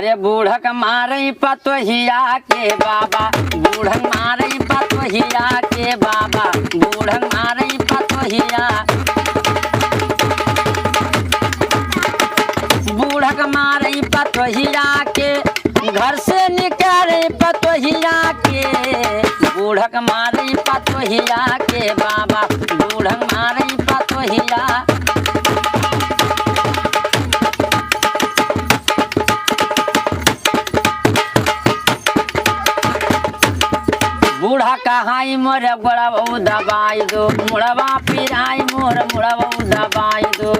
अरे बूढ़क मारे पतोहिया के बाबा, बूढ़क मारे पतोहिया के बाबा, बूढ़क मारे पतोहिया। बूढ़क मारे पतोहिया के, घर से निकाले पतोहिया के, बूढ़क मारे पतोहिया के बाबा, बूढ़क मारे पतोहिया। बूढ़ा कहाई मोर गोड़वा दबाई दो, मुड़वा पिराई मोर मुड़वा दबाई दो।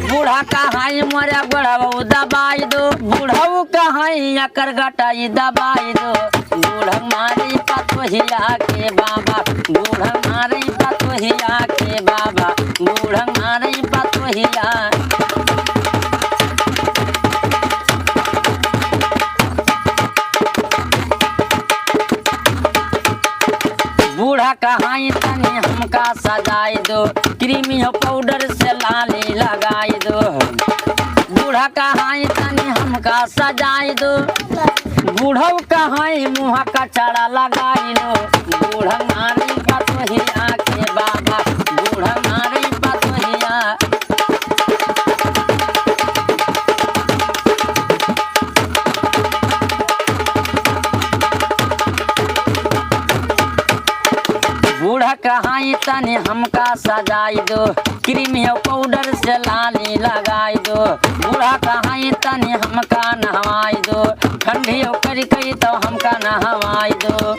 बूढ़ा कहाई मोर गोड़वा दबाई दो, बूढ़ऊ कहाई अकर गटाई दबाई दो। बूढ़ मारी पतोहिया के बाबा, बूढ़ मारी पतोहिया के बाबा, बूढ़ मारी पतोहिया। बूढ़ा कहाई तनी हमका सजाई दो, क्रीमी पाउडर से लाली लगाई दो। बूढ़ा कहाई तनी हमका सजाई दो, बूढ़ऊ कहाई मुँह कचड़ा लगाई दो। बूढ़ा मारी पतोहिया के बाबा, बूढ़ा मारी पतोहिया। बूढ़ा कहाई तनी हमका सजाई दो, क्रीमी पाउडर से लाली लगाई दो। बूढ़ा कहाई तनी हमका नहवाई दो, ठंडी करी कई तो हमका नहवाई दो।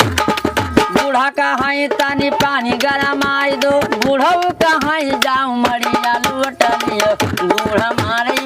बूढ़ा कहाई तनी पानी गरमाई दो, बूढ़ऊ कहाई जाऊं मरिया लूट लियो। बूढ़ा मारे